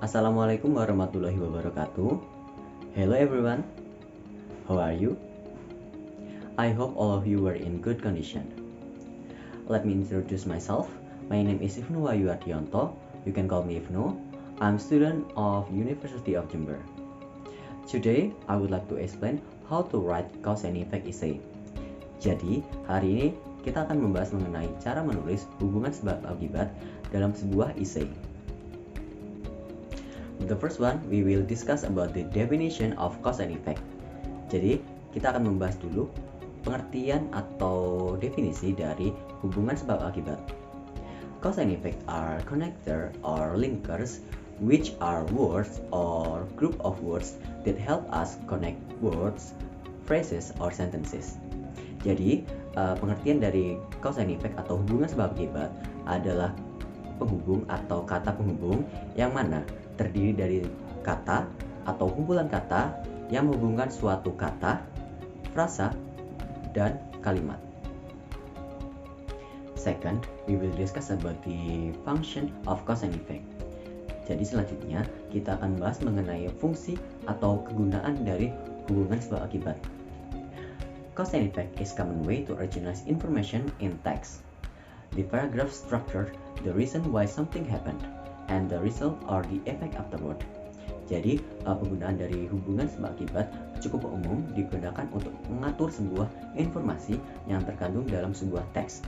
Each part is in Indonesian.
Assalamualaikum warahmatullahi wabarakatuh. Hello everyone, how are you? I hope all of you were in good condition. Let me introduce myself. My name is Ibnu Wahyu Ardionto. You can call me Ibnu. I'm a student of University of Jember. Today, I would like to explain how to write cause and effect essay. Jadi, hari ini kita akan membahas mengenai cara menulis hubungan sebab akibat dalam sebuah essay. The first one, we will discuss about the definition of cause and effect. Jadi, kita akan membahas dulu pengertian atau definisi dari hubungan sebab akibat. Cause and effect are connector or linkers, which are words or group of words that help us connect words, phrases, or sentences. Jadi, pengertian dari cause and effect atau hubungan sebab akibat adalah penghubung atau kata penghubung yang mana terdiri dari kata atau kumpulan kata yang menghubungkan suatu kata, frasa, dan kalimat. Second, we will discuss about the function of cause and effect. Jadi selanjutnya kita akan bahas mengenai fungsi atau kegunaan dari hubungan sebab akibat. Cause and effect is common way to organize information in text. The paragraph structure the reason why something happened and the result or the effect afterward. Jadi, penggunaan dari hubungan sebab akibat cukup umum digunakan untuk mengatur sebuah informasi yang terkandung dalam sebuah teks.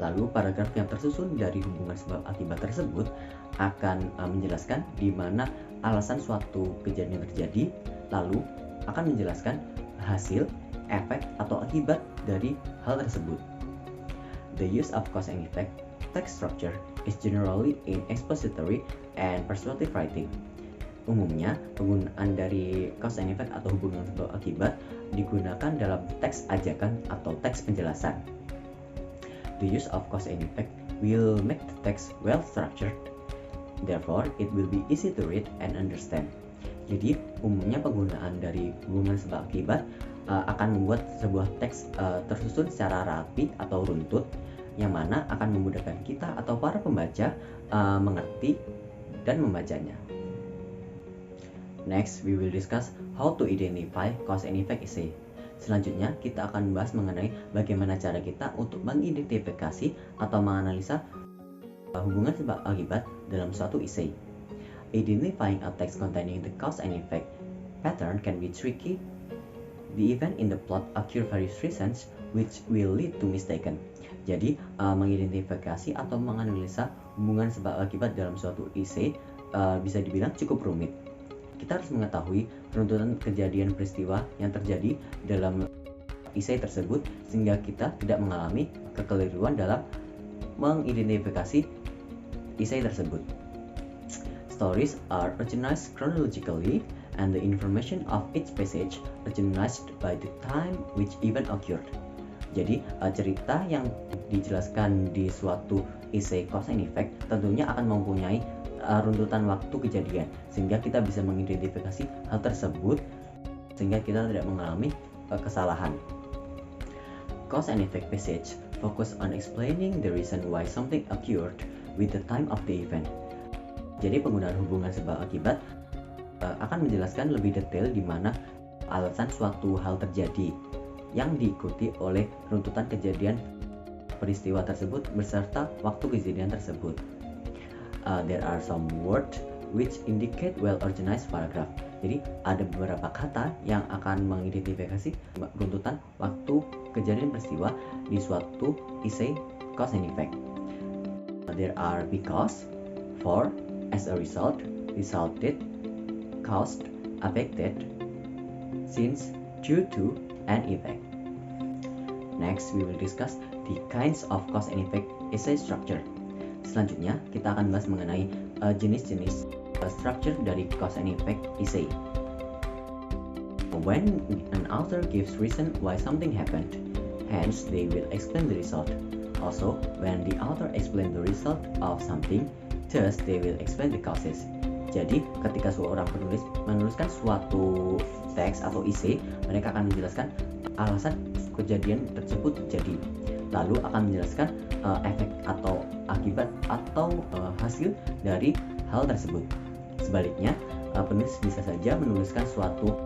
Lalu, paragraf yang tersusun dari hubungan sebab akibat tersebut akan menjelaskan di mana alasan suatu kejadian terjadi, lalu akan menjelaskan hasil, efek, atau akibat dari hal tersebut. The use of cause and effect text structure is generally in expository and persuasive writing. Umumnya, penggunaan dari cause and effect atau hubungan sebab akibat digunakan dalam teks ajakan atau teks penjelasan. The use of cause and effect will make the text well structured. Therefore, it will be easy to read and understand. Jadi, umumnya penggunaan dari hubungan sebab akibat akan membuat sebuah teks tersusun secara rapi atau runtut, yang mana akan memudahkan kita atau para pembaca mengerti dan membacanya. Next, we will discuss how to identify cause and effect essay. Selanjutnya, kita akan membahas mengenai bagaimana cara kita untuk mengidentifikasi atau menganalisa hubungan sebab akibat dalam suatu essay. Identifying a text containing the cause and effect pattern can be tricky. The event in the plot occur various reasons which will lead to mistaken. Jadi, mengidentifikasi atau menganalisa hubungan sebab akibat dalam suatu essay bisa dibilang cukup rumit. Kita harus mengetahui runtutan kejadian peristiwa yang terjadi dalam essay tersebut sehingga kita tidak mengalami kekeliruan dalam mengidentifikasi essay tersebut. Stories are organized chronologically and the information of each passage organized by the time which event occurred. Jadi, cerita yang dijelaskan di suatu essay cause and effect tentunya akan mempunyai runtutan waktu kejadian sehingga kita bisa mengidentifikasi hal tersebut sehingga kita tidak mengalami kesalahan. Cause and effect passage focus on explaining the reason why something occurred with the time of the event. Jadi, penggunaan hubungan sebab akibat akan menjelaskan lebih detail di mana alasan suatu hal terjadi yang diikuti oleh runtutan kejadian peristiwa tersebut beserta waktu kejadian tersebut. There are some words which indicate well-organized paragraph. Jadi, ada beberapa kata yang akan mengidentifikasi runtutan waktu kejadian peristiwa di suatu essay cause and effect. There are because, for, as a result, resulted, caused, affected, since, due to, and effect. Next, we will discuss the kinds of cause and effect essay structure. Selanjutnya, kita akan bahas mengenai jenis-jenis structure dari cause and effect essay. When an author gives reason why something happened, hence they will explain the result. Also, when the author explains the result of something, thus they will explain the causes. Jadi, ketika seorang penulis menuliskan suatu teks atau essay, mereka akan menjelaskan alasan kejadian tersebut terjadi. Lalu akan menjelaskan efek atau akibat atau hasil dari hal tersebut. Sebaliknya, penulis bisa saja menuliskan suatu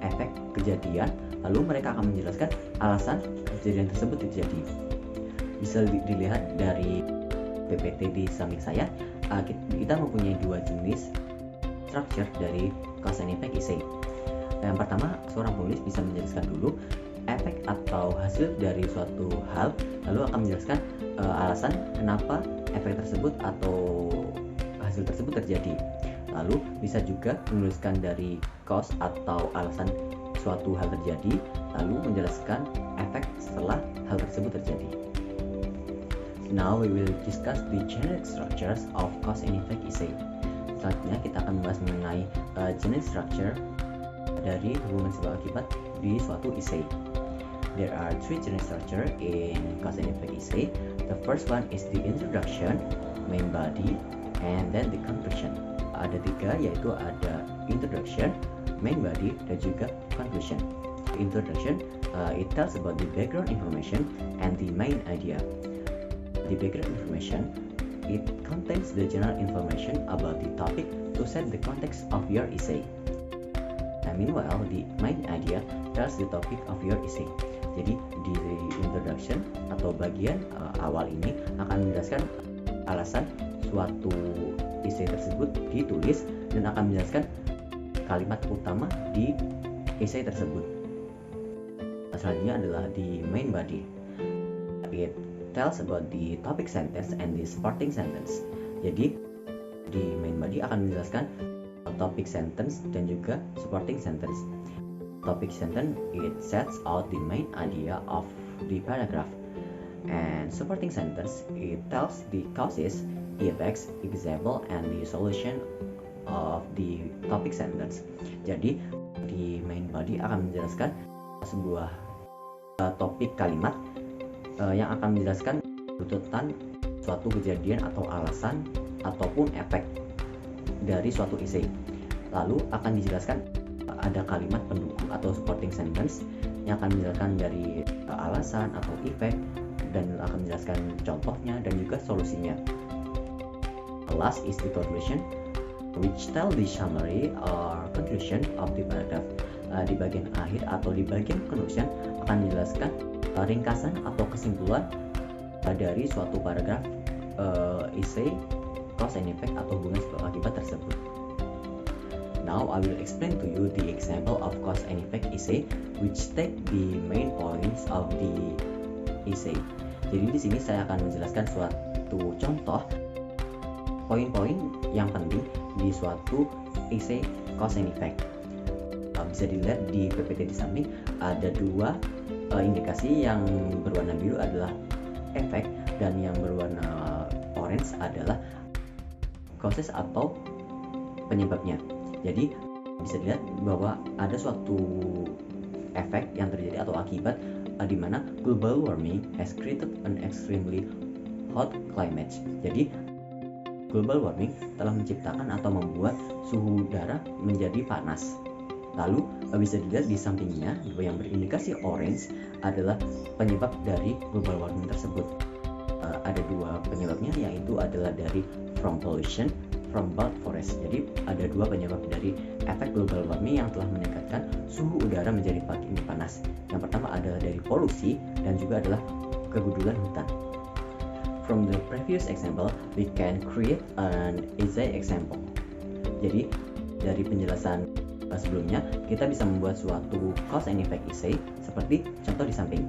efek kejadian, lalu mereka akan menjelaskan alasan kejadian tersebut terjadi. Bisa dilihat dari PPT di samping saya, kita mempunyai dua jenis structure dari cause and effect essay. Yang pertama, seorang penulis bisa menjelaskan dulu efek atau hasil dari suatu hal, lalu akan menjelaskan alasan kenapa efek tersebut atau hasil tersebut terjadi. Lalu bisa juga menuliskan dari cause atau alasan suatu hal terjadi, lalu menjelaskan efek setelah hal tersebut terjadi. Now we will discuss the generic structures of cause and effect essay. Selanjutnya kita akan membahas mengenai generic structure dari hubungan sebab akibat di suatu essay. There are three generic structure in cause and effect essay. The first one is the introduction, main body, and then the conclusion. Ada tiga, yaitu ada introduction, main body, dan juga conclusion. Introduction, it tells about the background information and the main idea. The background information, it contains the general information about the topic to set the context of your essay. And meanwhile, the main idea tells the topic of your essay. Jadi di introduction atau bagian awal ini akan menjelaskan alasan suatu essay tersebut ditulis dan akan menjelaskan kalimat utama di essay tersebut. Selanjutnya adalah di main body. It tells about the topic sentence and the supporting sentence. Jadi di main body akan menjelaskan topic sentence dan juga supporting sentence. Topic sentence, it sets out the main idea of the paragraph, and supporting sentence, it tells the causes, effects, example, and the solution of the topic sentence. Jadi di main body akan menjelaskan sebuah topik kalimat yang akan menjelaskan tuntutan suatu kejadian atau alasan ataupun efek dari suatu essay. Lalu akan dijelaskan ada kalimat pendukung atau supporting sentence yang akan menjelaskan dari alasan atau efek dan akan menjelaskan contohnya dan juga solusinya. Last is the conclusion, which tell the summary or conclusion of the paragraph. Di bagian akhir atau di bagian conclusion akan menjelaskan ringkasan atau kesimpulan dari suatu paragraf essay cause and effect atau hubungan sebab akibat tersebut. Now I will explain to you the example of cause and effect essay, which take the main points of the essay. Jadi di sini saya akan menjelaskan suatu contoh poin-poin yang penting di suatu essay cause and effect. Bisa dilihat di PPT di samping ada dua indikasi, yang berwarna biru adalah efek dan yang berwarna orange adalah causes atau penyebabnya. Jadi bisa dilihat bahwa ada suatu efek yang terjadi atau akibat di mana global warming has created an extremely hot climate. Jadi global warming telah menciptakan atau membuat suhu udara menjadi panas. Lalu bisa dilihat di sampingnya yang berindikasi orange adalah penyebab dari global warming tersebut. Ada dua penyebabnya, yaitu adalah dari from pollution, from bald forest. Jadi ada dua penyebab dari efek global warming yang telah meningkatkan suhu udara menjadi ini panas. Yang pertama adalah dari polusi dan juga adalah kegundulan hutan. From the previous example, we can create an essay example. Jadi dari penjelasan sebelumnya, kita bisa membuat suatu cause and effect essay seperti contoh di samping.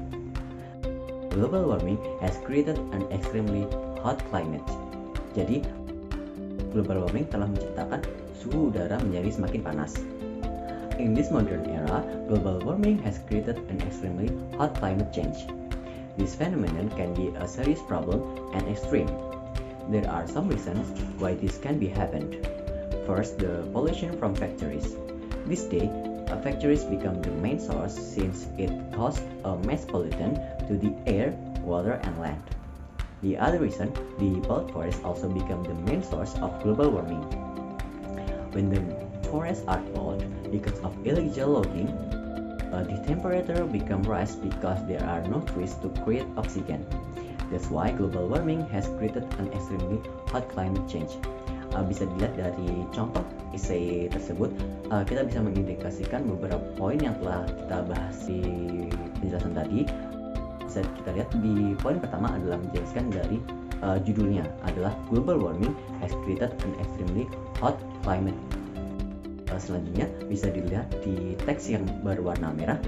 Global warming has created an extremely hot climate. Jadi global warming telah menciptakan suhu udara menjadi semakin panas. In this modern era, global warming has created an extremely hot climate change. This phenomenon can be a serious problem and extreme. There are some reasons why this can be happened. First, the pollution from factories. This day, factories become the main source since it causes a mass pollutant to the air, water, and land. The other reason, the bald forest also become the main source of global warming. When the forests are bald because of illegal logging, the temperature become rise because there are no trees to create oxygen. That's why global warming has created an extremely hot climate change. bisa dilihat dari contoh essay tersebut, kita bisa mengindikasikan beberapa poin yang telah kita bahas di penjelasan tadi. Bisa kita lihat di poin pertama adalah menjelaskan dari judulnya adalah Global Warming has created an extremely hot climate. Selanjutnya bisa dilihat di teks yang berwarna merah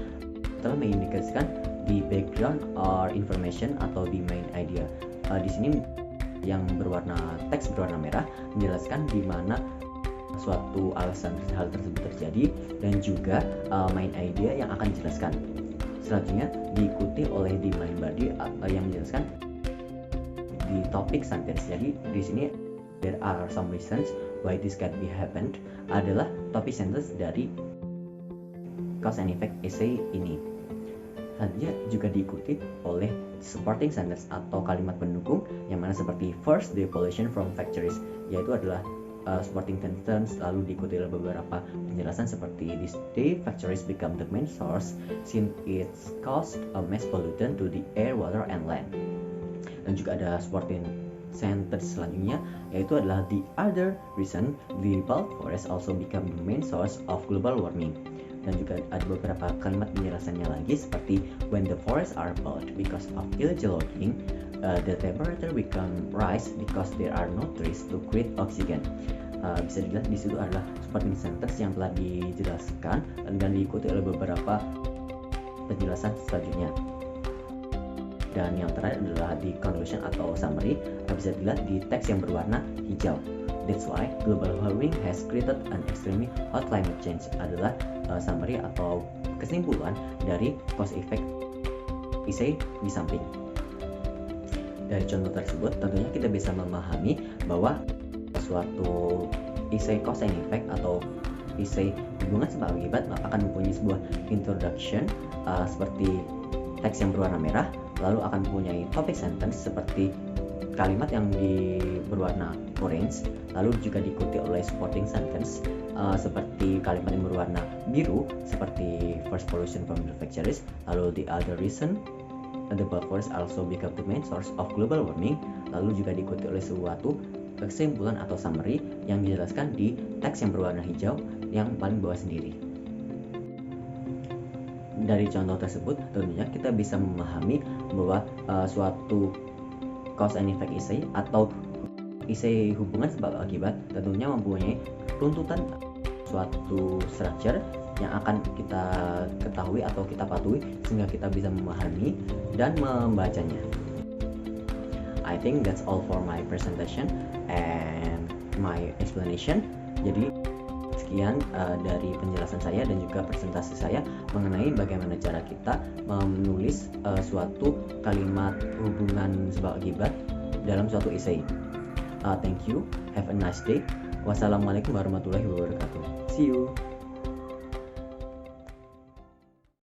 telah mengindikasikan di background or information atau di main idea. Di sini yang teks berwarna merah menjelaskan di mana suatu alasan hal tersebut terjadi dan juga main idea yang akan dijelaskan. Selanjutnya diikuti oleh di main body yang menjelaskan di topik sentence. Jadi di sini there are some reasons why this can be happened adalah topik sentence dari cause and effect essay ini. Selanjutnya juga diikuti oleh supporting sentence atau kalimat pendukung yang mana seperti first, the pollution from factories, yaitu adalah supporting sentence, lalu diikuti oleh beberapa penjelasan seperti this day factories become the main source since it's caused a mass pollutant to the air, water, and land. Dan juga ada supporting sentence selanjutnya, yaitu adalah the other reason the bulk forest also become the main source of global warming. Dan juga ada beberapa kalimat penjelasannya lagi seperti when the forests are burned because of illegal logging, the temperature become rise because there are no trees to create oxygen. Bisa dilihat di situ adalah supporting sentence yang telah dijelaskan dan diikuti oleh beberapa penjelasan selanjutnya. Dan yang terakhir adalah di conclusion atau summary, bisa dilihat di teks yang berwarna hijau. That's why global warming has created an extremely hot climate change adalah summary atau kesimpulan dari cause effect essay di samping. Dari contoh tersebut tentunya kita bisa memahami bahwa suatu essay cause and effect atau essay hubungan sebab akibat akan mempunyai sebuah introduction seperti teks yang berwarna merah, lalu akan mempunyai topic sentence seperti kalimat yang berwarna orange, lalu juga diikuti oleh supporting sentence seperti kalimat yang berwarna biru seperti first pollution from the factories, lalu the other reason the bulk forest also become the main source of global warming, lalu juga diikuti oleh suatu kesimpulan atau summary yang dijelaskan di teks yang berwarna hijau yang paling bawah sendiri. Dari contoh tersebut tentunya kita bisa memahami bahwa suatu cause and effect essay atau essay hubungan sebab akibat tentunya mempunyai runtutan suatu structure yang akan kita ketahui atau kita patuhi sehingga kita bisa memahami dan membacanya. I think that's all for my presentation and my explanation. Jadi sekian dari penjelasan saya dan juga presentasi saya mengenai bagaimana cara kita menulis suatu kalimat hubungan sebab akibat dalam suatu essay. Thank you, have a nice day. Wassalamualaikum warahmatullahi wabarakatuh. See you.